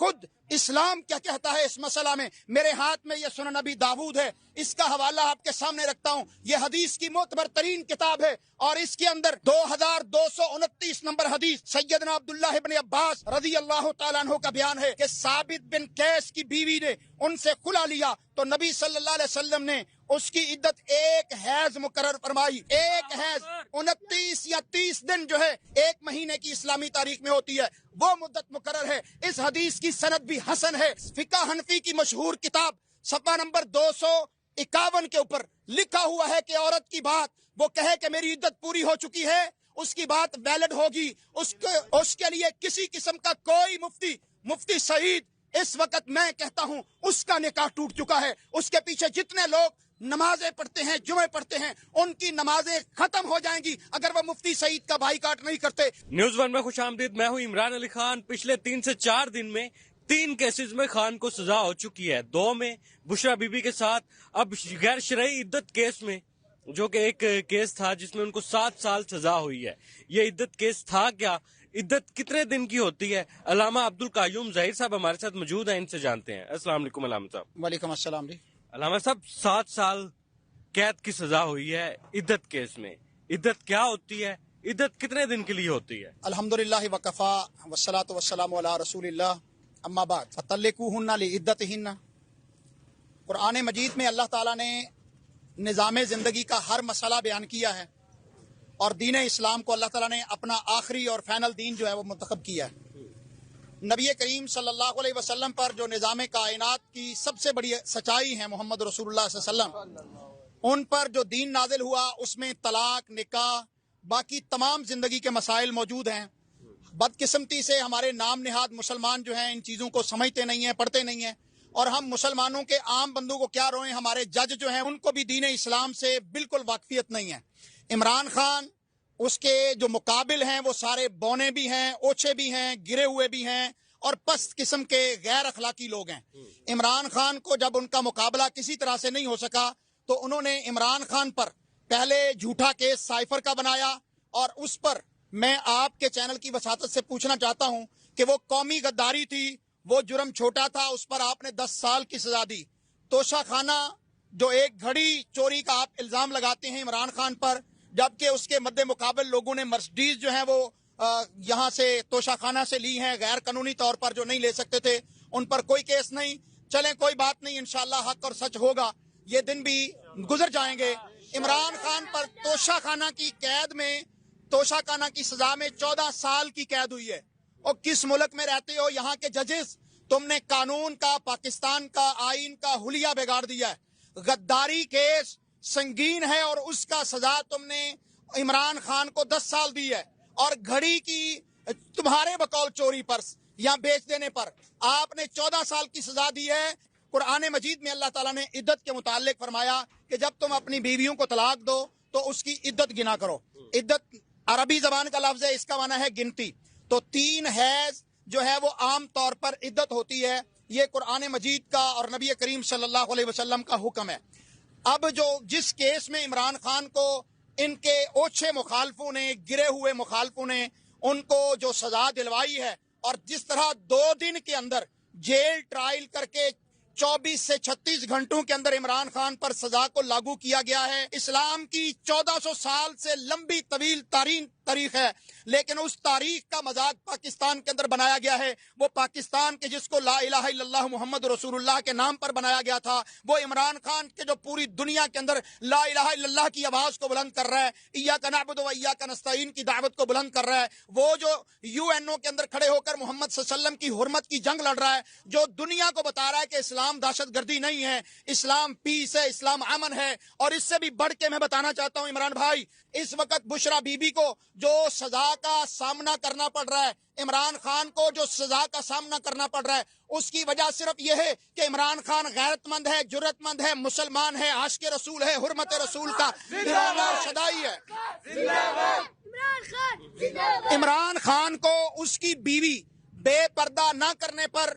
خود اسلام کیا کہتا ہے اس مسئلہ میں. میرے ہاتھ میں یہ سنن نبی داود ہے، اس کا حوالہ آپ کے سامنے رکھتا ہوں. یہ حدیث کی معتبر ترین کتاب ہے اور اس کے اندر 2229 نمبر حدیث سیدنا عبداللہ ابن عباس رضی اللہ تعالیٰ عنہ کا بیان ہے کہ ثابت بن قیس کی بیوی نے ان سے خلا لیا تو نبی صلی اللہ علیہ وسلم نے اس کی عدت ایک حیض مقرر فرمائی. ایک حیض 29 یا 30 دن جو ہے ایک مہینے کی اسلامی تاریخ میں ہوتی ہے، وہ مدت مقرر ہے. اس حدیث کی سند بھی حسن ہے. فقہ حنفی کی مشہور کتاب صفحہ نمبر 251 کے اوپر لکھا ہوا ہے کہ عورت کی بات وہ کہے کہ میری عدت پوری ہو چکی ہے، اس کی بات ویلڈ ہوگی. اس کے لیے کسی قسم کا کوئی مفتی سعید اس وقت میں کہتا ہوں اس کا نکاح ٹوٹ چکا ہے. اس کے پیچھے جتنے لوگ نمازیں پڑھتے ہیں، جمعے پڑھتے ہیں، ان کی نمازیں ختم ہو جائیں گی اگر وہ مفتی سعید کا بائیکاٹ نہیں کرتے. نیوز ون میں خوش آمدید. میں ہوں عمران علی خان. پچھلے 3 سے 4 دن میں 3 کیسز میں خان کو سزا ہو چکی ہے. 2 میں بشرا بی بی کے ساتھ، اب غیر شرعی عدت کیس میں جو کہ ایک کیس تھا جس میں ان کو 7 سال سزا ہوئی ہے. یہ عدت کیس تھا کیا؟ عدت کتنے دن کی ہوتی ہے؟ علامہ عبدالقیوم ظہیر صاحب ہمارے ساتھ موجود ہیں، ان سے جانتے ہیں. السلام علیکم علامہ صاحب. وعلیکم السلام جی. علامہ صاحب، 7 سال قید کی سزا ہوئی ہے عدت کیس میں. عدت کیا ہوتی ہے؟ عدت کتنے دن کے لیے ہوتی ہے؟ الحمدللہ وکفا والصلاۃ والسلام علی رسول اللہ. اما بعد فطلقوہن لعدتہن. قرآن مجید میں اللہ تعالیٰ نے نظام زندگی کا ہر مسئلہ بیان کیا ہے اور دین اسلام کو اللہ تعالیٰ نے اپنا آخری اور فائنل دین جو ہے وہ منتخب کیا ہے. نبی کریم صلی اللہ علیہ وسلم پر جو نظام کائنات کی سب سے بڑی سچائی ہے محمد رسول اللہ صلی اللہ علیہ وسلم، ان پر جو دین نازل ہوا اس میں طلاق، نکاح، باقی تمام زندگی کے مسائل موجود ہیں. بدقسمتی سے ہمارے نام نہاد مسلمان جو ہیں ان چیزوں کو سمجھتے نہیں ہیں، پڑھتے نہیں ہیں، اور ہم مسلمانوں کے عام بندوں کو کیا روئیں، ہمارے جج جو ہیں ان کو بھی دین اسلام سے بالکل واقفیت نہیں ہے. عمران خان اس کے جو مقابل ہیں وہ سارے بونے بھی ہیں، اوچھے بھی ہیں، گرے ہوئے بھی ہیں اور پست قسم کے غیر اخلاقی لوگ ہیں. عمران خان کو جب ان کا مقابلہ کسی طرح سے نہیں ہو سکا تو انہوں نے عمران خان پر پہلے جھوٹا کیس سائفر کا بنایا، اور اس پر میں آپ کے چینل کی وساطت سے پوچھنا چاہتا ہوں کہ وہ قومی غداری تھی، وہ جرم چھوٹا تھا، اس پر آپ نے 10 سال کی سزا دی. توشہ خانہ جو ایک گھڑی چوری کا آپ الزام لگاتے ہیں عمران خان پر، جبکہ اس کے مد مقابل لوگوں نے مرسڈیز جو ہیں وہ یہاں سے توشہ خانہ سے لی ہیں غیر قانونی طور پر، جو نہیں لے سکتے تھے، ان پر کوئی کیس نہیں. چلیں کوئی بات نہیں، انشاءاللہ حق اور سچ ہوگا، یہ دن بھی گزر جائیں گے. عمران خان پر توشہ خانہ کی قید میں، توشہ خانہ کی سزا میں 14 سال کی قید ہوئی ہے. اور کس ملک میں رہتے ہو یہاں کے ججز؟ تم نے قانون کا، پاکستان کا آئین کا حلیہ بگاڑ دیا ہے. غداری کیس سنگین ہے اور اس کا سزا تم نے عمران خان کو 10 سال دی ہے، اور گھڑی کی تمہارے بقول چوری پر یا بیچ دینے پر آپ نے 14 سال کی سزا دی ہے. قرآن مجید میں اللہ تعالیٰ نے عدت کے متعلق فرمایا کہ جب تم اپنی بیویوں کو طلاق دو تو اس کی عدت گنا کرو. عدت عربی زبان کا لفظ ہے، اس کا معنی ہے گنتی. تو 3 حیض جو ہے وہ عام طور پر عدت ہوتی ہے. یہ قرآن مجید کا اور نبی کریم صلی اللہ علیہ وسلم کا حکم ہے. اب جو جس کیس میں عمران خان کو ان کے اوچھے مخالفوں نے، گرے ہوئے مخالفوں نے ان کو جو سزا دلوائی ہے، اور جس طرح 2 دن کے اندر جیل ٹرائل کر کے 24 سے 36 گھنٹوں کے اندر عمران خان پر سزا کو لاگو کیا گیا ہے. اسلام کی 1400 سال سے لمبی طویل تاریخ ہے، لیکن اس تاریخ کا مذاق پاکستان کے اندر بنایا گیا ہے. وہ پاکستان کے جس کو لا الہ الا اللہ محمد رسول اللہ کے نام پر بنایا گیا تھا، وہ عمران خان کے جو پوری دنیا کے اندر لا الہ الا اللہ کی آواز کو بلند کر رہا ہے، ایاک نعبد و ایاک نستعین کی دعوت کو بلند کر رہا ہے، وہ جو UN کے اندر کھڑے ہو کر محمد صلی اللہ علیہ وسلم کی حرمت کی جنگ لڑ رہا ہے، جو دنیا کو بتا رہا ہے کہ اسلام دہشت گردی نہیں ہے، اسلام پیس ہے، اسلام امن ہے. اور اس سے بھی بڑھ کے میں بتانا چاہتا ہوں عمران بھائی، اس وقت بشرا بی بی کو جو سزا کا سامنا کرنا پڑ رہا ہے، عمران خان کو جو سزا کا سامنا کرنا پڑ رہا ہے، اس کی وجہ صرف یہ ہے کہ عمران خان غیرت مند ہے، جرت مند ہے، مسلمان ہے، عاشق رسول ہے، حرمت رسول کا شدائی ہے. عمران خان کو اس کی بیوی بے پردہ نہ کرنے پر